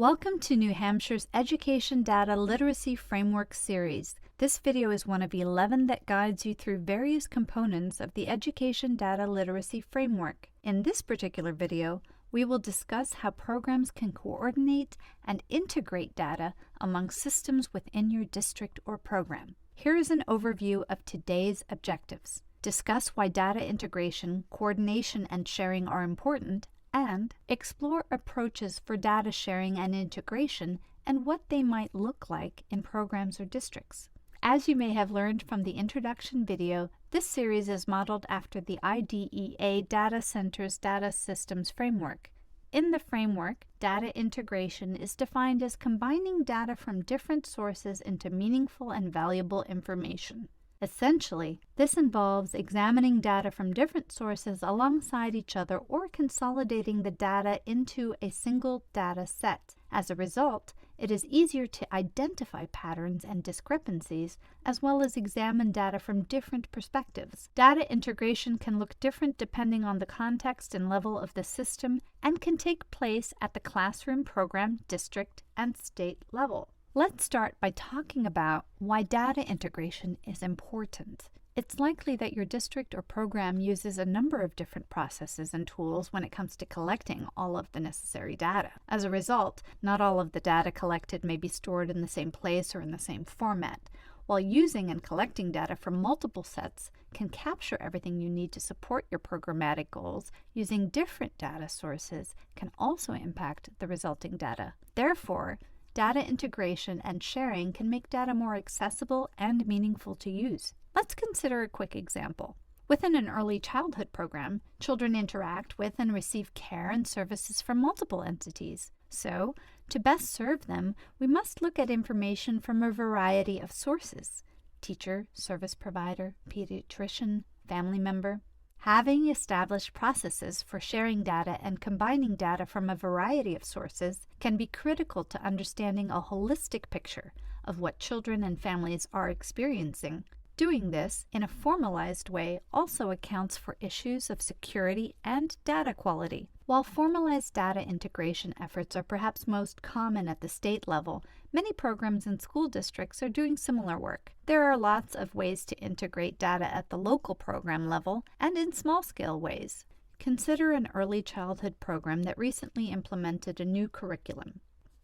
Welcome to New Hampshire's Education Data Literacy Framework series. This video is one of 11 that guides you through various components of the Education Data Literacy Framework. In this particular video, we will discuss how programs can coordinate and integrate data among systems within your district or program. Here is an overview of today's objectives. Discuss why data integration, coordination, and sharing are important, and explore approaches for data sharing and integration and what they might look like in programs or districts. As you may have learned from the introduction video, this series is modeled after the IDEA Data Centers Data Systems Framework. In the framework, data integration is defined as combining data from different sources into meaningful and valuable information. Essentially, this involves examining data from different sources alongside each other or consolidating the data into a single data set. As a result, it is easier to identify patterns and discrepancies, as well as examine data from different perspectives. Data integration can look different depending on the context and level of the system and can take place at the classroom, program, district, and state level. Let's start by talking about why data integration is important. It's likely that your district or program uses a number of different processes and tools when it comes to collecting all of the necessary data. As a result, not all of the data collected may be stored in the same place or in the same format. While using and collecting data from multiple sets can capture everything you need to support your programmatic goals, using different data sources can also impact the resulting data. Therefore, data integration and sharing can make data more accessible and meaningful to use. Let's consider a quick example. Within an early childhood program, children interact with and receive care and services from multiple entities. So, to best serve them, we must look at information from a variety of sources: teacher, service provider, pediatrician, family member. Having established processes for sharing data and combining data from a variety of sources can be critical to understanding a holistic picture of what children and families are experiencing. Doing this in a formalized way also accounts for issues of security and data quality. While formalized data integration efforts are perhaps most common at the state level, many programs and school districts are doing similar work. There are lots of ways to integrate data at the local program level and in small-scale ways. Consider an early childhood program that recently implemented a new curriculum.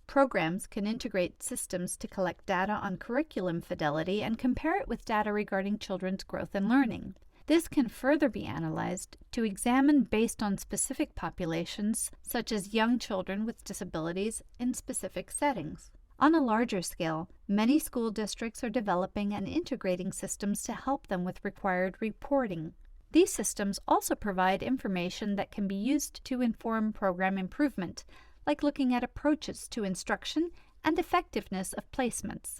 Programs can integrate systems to collect data on curriculum fidelity and compare it with data regarding children's growth and learning. This can further be analyzed to examine based on specific populations, such as young children with disabilities in specific settings. On a larger scale, many school districts are developing and integrating systems to help them with required reporting. These systems also provide information that can be used to inform program improvement, like looking at approaches to instruction and effectiveness of placements.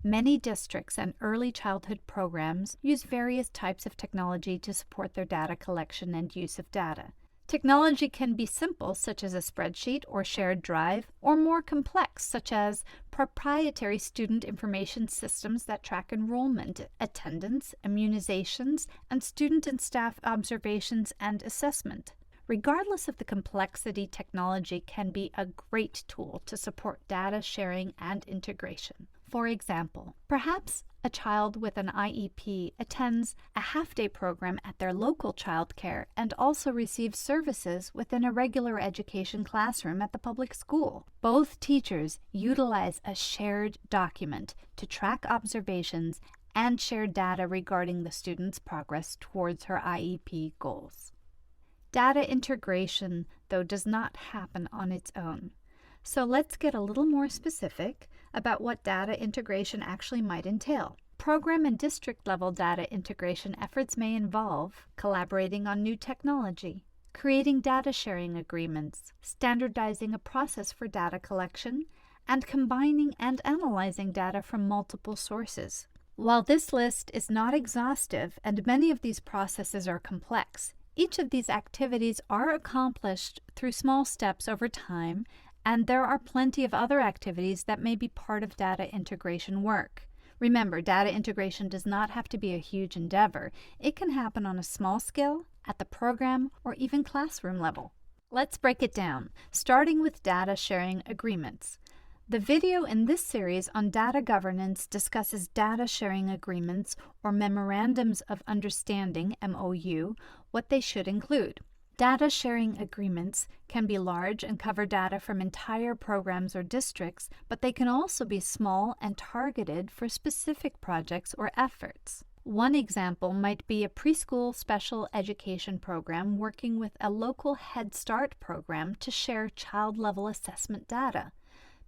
Many districts and early childhood programs use various types of technology to support their data collection and use of data. Technology can be simple, such as a spreadsheet or shared drive, or more complex, such as proprietary student information systems that track enrollment, attendance, immunizations, and student and staff observations and assessment. Regardless of the complexity, technology can be a great tool to support data sharing and integration. For example, perhaps a child with an IEP attends a half-day program at their local childcare and also receives services within a regular education classroom at the public school. Both teachers utilize a shared document to track observations and share data regarding the student's progress towards her IEP goals. Data integration, though, does not happen on its own. So let's get a little more specific about what data integration actually might entail. Program and district level data integration efforts may involve collaborating on new technology, creating data sharing agreements, standardizing a process for data collection, and combining and analyzing data from multiple sources. While this list is not exhaustive and many of these processes are complex, each of these activities are accomplished through small steps over time, and there are plenty of other activities that may be part of data integration work. Remember, data integration does not have to be a huge endeavor. It can happen on a small scale, at the program, or even classroom level. Let's break it down, starting with data sharing agreements. The video in this series on data governance discusses data sharing agreements or memorandums of understanding, MOU, what they should include. Data sharing agreements can be large and cover data from entire programs or districts, but they can also be small and targeted for specific projects or efforts. One example might be a preschool special education program working with a local Head Start program to share child-level assessment data.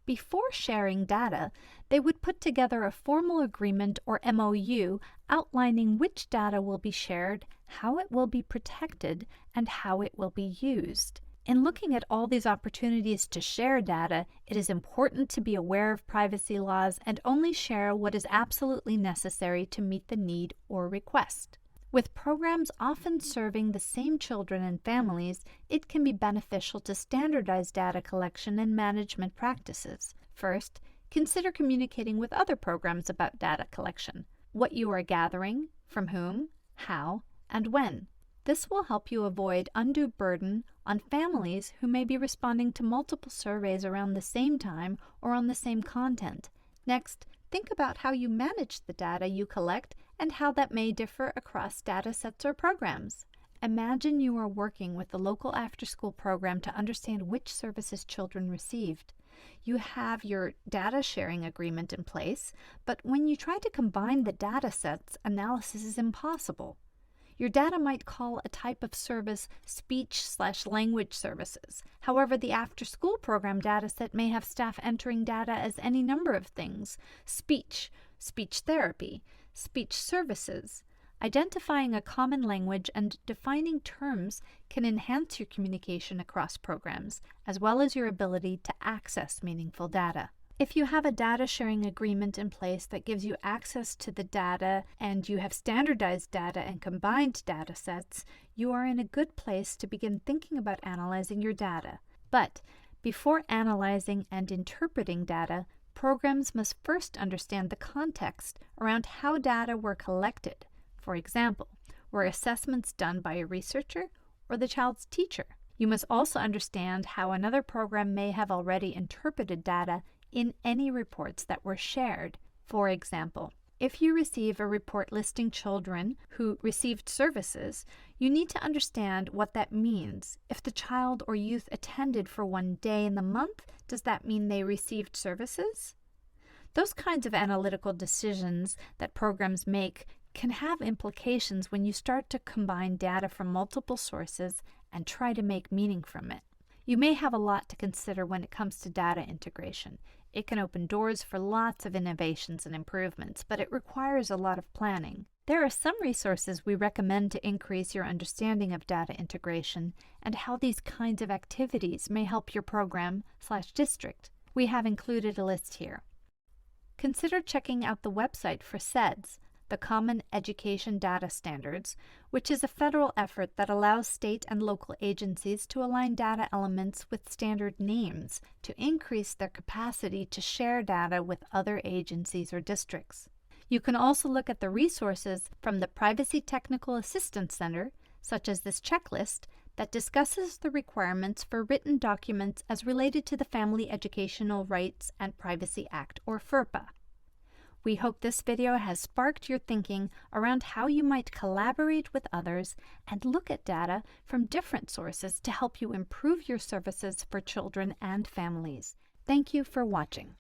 Before sharing data, they would put together a formal agreement or MOU outlining which data will be shared, how it will be protected, and how it will be used. In looking at all these opportunities to share data, it is important to be aware of privacy laws and only share what is absolutely necessary to meet the need or request. With programs often serving the same children and families, it can be beneficial to standardize data collection and management practices. First, consider communicating with other programs about data collection, what you are gathering, from whom, how, and when. This will help you avoid undue burden on families who may be responding to multiple surveys around the same time or on the same content. Next, think about how you manage the data you collect and how that may differ across data sets or programs. Imagine you are working with the local after-school program to understand which services children received. You have your data sharing agreement in place, but when you try to combine the data sets, analysis is impossible. Your data might call a type of service speech/language services. However, the after-school program dataset may have staff entering data as any number of things: speech, speech therapy, speech services. Identifying a common language and defining terms can enhance your communication across programs, as well as your ability to access meaningful data. If you have a data sharing agreement in place that gives you access to the data and you have standardized data and combined data sets, you are in a good place to begin thinking about analyzing your data. But before analyzing and interpreting data, programs must first understand the context around how data were collected. For example, were assessments done by a researcher or the child's teacher? You must also understand how another program may have already interpreted data in any reports that were shared. For example, if you receive a report listing children who received services, you need to understand what that means. If the child or youth attended for one day in the month, does that mean they received services? Those kinds of analytical decisions that programs make can have implications when you start to combine data from multiple sources and try to make meaning from it. You may have a lot to consider when it comes to data integration. It can open doors for lots of innovations and improvements, but it requires a lot of planning. There are some resources we recommend to increase your understanding of data integration and how these kinds of activities may help your program/district. We have included a list here. Consider checking out the website for CEDS, the Common Education Data Standards, which is a federal effort that allows state and local agencies to align data elements with standard names to increase their capacity to share data with other agencies or districts. You can also look at the resources from the Privacy Technical Assistance Center, such as this checklist, that discusses the requirements for written documents as related to the Family Educational Rights and Privacy Act, or FERPA. We hope this video has sparked your thinking around how you might collaborate with others and look at data from different sources to help you improve your services for children and families. Thank you for watching.